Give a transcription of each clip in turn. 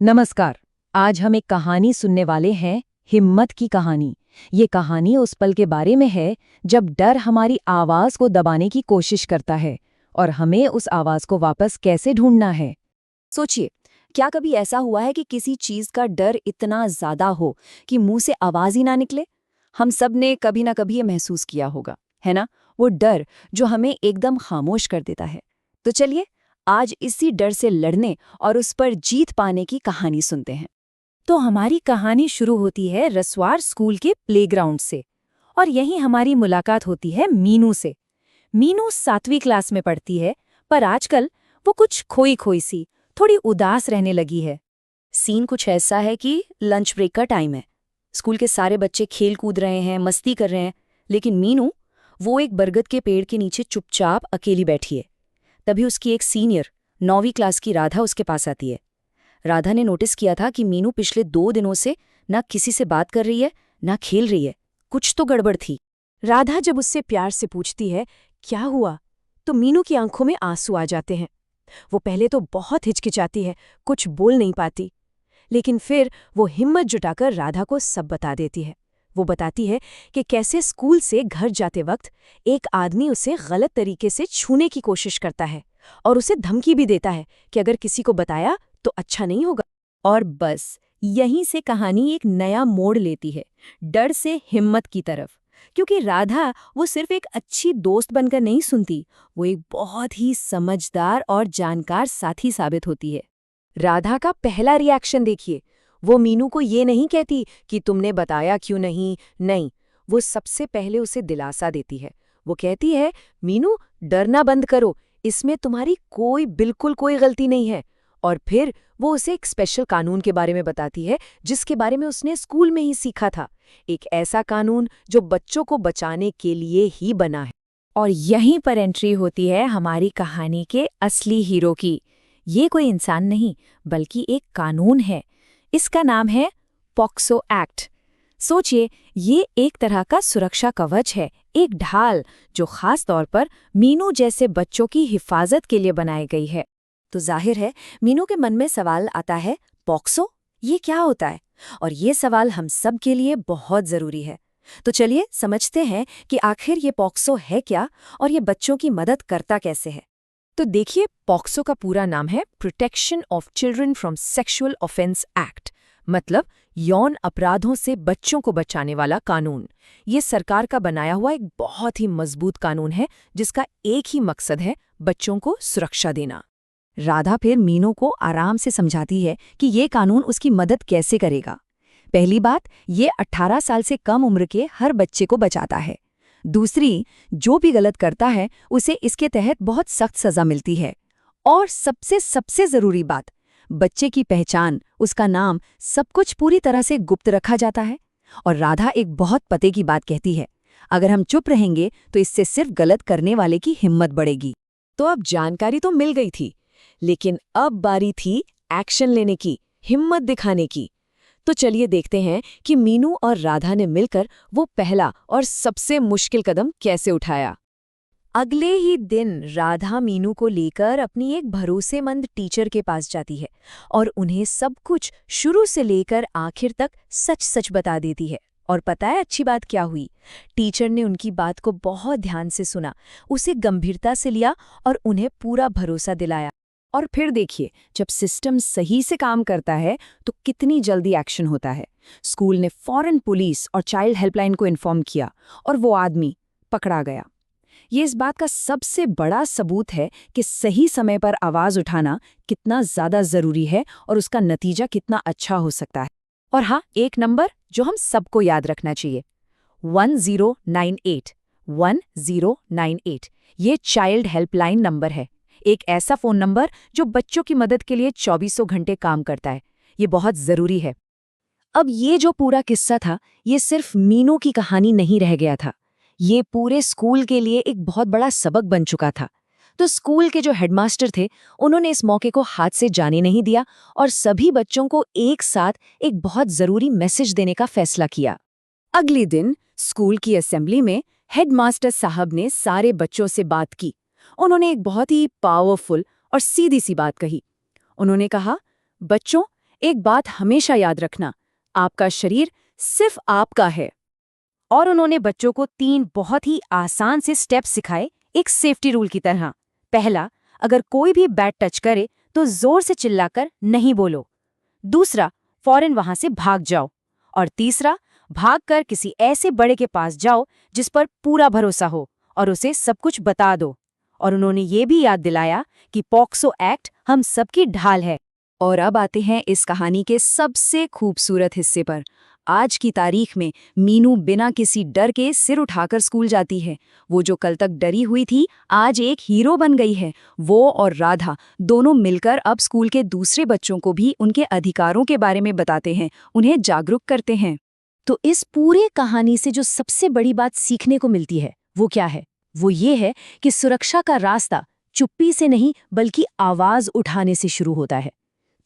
नमस्कार। आज हम एक कहानी सुनने वाले हैं, हिम्मत की कहानी। ये कहानी उस पल के बारे में है जब डर हमारी आवाज को दबाने की कोशिश करता है और हमें उस आवाज को वापस कैसे ढूंढना है। सोचिए, क्या कभी ऐसा हुआ है कि किसी चीज का डर इतना ज्यादा हो कि मुंह से आवाज ही ना निकले? हम सब ने कभी ना कभी ये महसूस किया होगा, है ना? वो डर जो हमें एकदम खामोश कर देता है। तो चलिए, आज इसी डर से लड़ने और उस पर जीत पाने की कहानी सुनते हैं। तो हमारी कहानी शुरू होती है रसवार स्कूल के प्लेग्राउंड से, और यहीं हमारी मुलाकात होती है मीनू से। मीनू 7वीं क्लास में पढ़ती है, पर आजकल वो कुछ खोई खोई सी, थोड़ी उदास रहने लगी है। सीन कुछ ऐसा है कि लंच ब्रेक का टाइम है। स्कूल के सारे बच्चे खेल कूद रहे हैं, मस्ती कर रहे हैं, लेकिन मीनू, वो एक बरगद के पेड़ के नीचे चुपचाप अकेली बैठी है। तभी उसकी एक सीनियर 9वीं क्लास की राधा उसके पास आती है। राधा ने नोटिस किया था कि मीनू पिछले 2 दिनों से ना किसी से बात कर रही है, ना खेल रही है। कुछ तो गड़बड़ थी। राधा जब उससे प्यार से पूछती है, क्या हुआ, तो मीनू की आंखों में आंसू आ जाते हैं। वो पहले तो बहुत हिचकिचाती है, कुछ बोल नहीं पाती, लेकिन फिर वो हिम्मत जुटाकर राधा को सब बता देती है। वो बताती है कि कैसे स्कूल से घर जाते वक्त एक आदमी उसे गलत तरीके से छूने की कोशिश करता है और उसे धमकी भी देता है कि अगर किसी को बताया तो अच्छा नहीं होगा। और बस यहीं से कहानी एक नया मोड़ लेती है, डर से हिम्मत की तरफ। क्योंकि राधा वो सिर्फ एक अच्छी दोस्त बनकर नहीं सुनती, वो एक बहुत ही समझदार और जानकार साथी साबित होती है। राधा का पहला रिएक्शन देखिए। वो मीनू को ये नहीं कहती कि तुमने बताया क्यों नहीं, नहीं, वो सबसे पहले उसे दिलासा देती है। वो कहती है, मीनू, डरना बंद करो, इसमें तुम्हारी बिल्कुल कोई गलती नहीं है। और फिर वो उसे एक स्पेशल कानून के बारे में बताती है, जिसके बारे में उसने स्कूल में ही सीखा था। एक ऐसा कानून जो बच्चों को बचाने के लिए ही बना है। और यहीं पर एंट्री होती है हमारी कहानी के असली हीरो की। ये कोई इंसान नहीं, बल्कि एक कानून है। इसका नाम है पॉक्सो एक्ट। सोचिए, ये एक तरह का सुरक्षा कवच है, एक ढाल जो खास तौर पर मीनू जैसे बच्चों की हिफाजत के लिए बनाई गई है। तो जाहिर है, मीनू के मन में सवाल आता है, पॉक्सो, ये क्या होता है? और ये सवाल हम सब के लिए बहुत जरूरी है। तो चलिए समझते हैं कि आखिर ये पॉक्सो है क्या और ये बच्चों की मदद करता कैसे है। तो देखिए, पॉक्सो का पूरा नाम है protection of children from sexual offence act, मतलब यौन अपराधों से बच्चों को बचाने वाला कानून। ये सरकार का बनाया हुआ एक बहुत ही मजबूत कानून है, जिसका एक ही मकसद है, बच्चों को सुरक्षा देना। राधा फिर मीनू को आराम से समझाती है कि ये कानून उसकी मदद कैसे करेगा। पहली बात, ये 18 साल से कम उम्र के हर बच्चे को बचाता है। दूसरी, जो भी गलत करता है उसे इसके तहत बहुत सख्त सजा मिलती है। और सबसे जरूरी बात, बच्चे की पहचान, उसका नाम, सब कुछ पूरी तरह से गुप्त रखा जाता है। और राधा एक बहुत पते की बात कहती है, अगर हम चुप रहेंगे तो इससे सिर्फ गलत करने वाले की हिम्मत बढ़ेगी। तो अब जानकारी तो मिल गई थी, लेकिन अब बारी थी एक्शन लेने की, हिम्मत दिखाने की। तो चलिए देखते हैं कि मीनू और राधा ने मिलकर वो पहला और सबसे मुश्किल कदम कैसे उठाया। अगले ही दिन राधा मीनू को लेकर अपनी एक भरोसेमंद टीचर के पास जाती है और उन्हें सब कुछ शुरू से लेकर आखिर तक सच सच बता देती है। और पता है अच्छी बात क्या हुई? टीचर ने उनकी बात को बहुत ध्यान से सुना, उसे गंभीरता से लिया और उन्हें पूरा भरोसा दिलाया। और फिर देखिए, जब सिस्टम सही से काम करता है तो कितनी जल्दी एक्शन होता है। स्कूल ने फौरन पुलिस और चाइल्ड हेल्पलाइन को इन्फॉर्म किया और वो आदमी पकड़ा गया। ये इस बात का सबसे बड़ा सबूत है कि सही समय पर आवाज उठाना कितना ज्यादा जरूरी है और उसका नतीजा कितना अच्छा हो सकता है। और हाँ, एक नंबर जो हम सबको याद रखना चाहिए, 1098। 1098 ये चाइल्ड हेल्पलाइन नंबर है, एक ऐसा फोन नंबर जो बच्चों की मदद के लिए 24 घंटे काम करता है। ये बहुत जरूरी है। अब ये जो पूरा किस्सा था, ये सिर्फ मीनू की कहानी नहीं रह गया था, ये पूरे स्कूल के लिए एक बहुत बड़ा सबक बन चुका था। तो स्कूल के जो हेडमास्टर थे, उन्होंने इस मौके को हाथ से जाने नहीं दिया और सभी बच्चों को एक साथ एक बहुत जरूरी मैसेज देने का फैसला किया। अगले दिन स्कूल की असेंबली में हेडमास्टर साहब ने सारे बच्चों से बात की। उन्होंने एक बहुत ही पावरफुल और सीधी सी बात कही। उन्होंने कहा, बच्चों, एक बात हमेशा याद रखना, आपका शरीर सिर्फ आपका है। और उन्होंने बच्चों को 3 बहुत ही आसान से स्टेप्स सिखाए, एक सेफ्टी रूल की तरह। पहला, अगर कोई भी बैट टच करे तो जोर से चिल्लाकर नहीं बोलो। दूसरा, फौरन वहां से भाग जाओ। और तीसरा, भागकर किसी ऐसे बड़े के पास जाओ जिस पर पूरा भरोसा हो और उसे सब कुछ बता दो। और उन्होंने ये भी याद दिलाया कि पॉक्सो एक्ट हम सबकी ढाल है। और अब आते हैं इस कहानी के सबसे खूबसूरत हिस्से पर। आज की तारीख में मीनू बिना किसी डर के सिर उठाकर स्कूल जाती है। वो जो कल तक डरी हुई थी, आज एक हीरो बन गई है। वो और राधा दोनों मिलकर अब स्कूल के दूसरे बच्चों को भी उनके अधिकारों के बारे में बताते हैं, उन्हें जागरूक करते हैं। तो इस पूरे कहानी से जो सबसे बड़ी बात सीखने को मिलती है, वो क्या है? वो ये है कि सुरक्षा का रास्ता चुप्पी से नहीं बल्कि आवाज उठाने से शुरू होता है।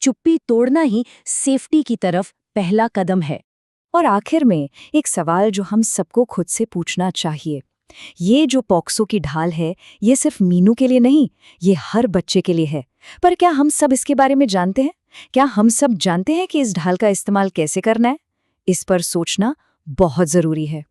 चुप्पी तोड़ना ही सेफ्टी की तरफ पहला कदम है। और आखिर में एक सवाल जो हम सबको खुद से पूछना चाहिए, ये जो पॉक्सो की ढाल है, ये सिर्फ मीनू के लिए नहीं, ये हर बच्चे के लिए है। पर क्या हम सब इसके बारे में जानते हैं? क्या हम सब जानते हैं कि इस ढाल का इस्तेमाल कैसे करना है? इस पर सोचना बहुत जरूरी है।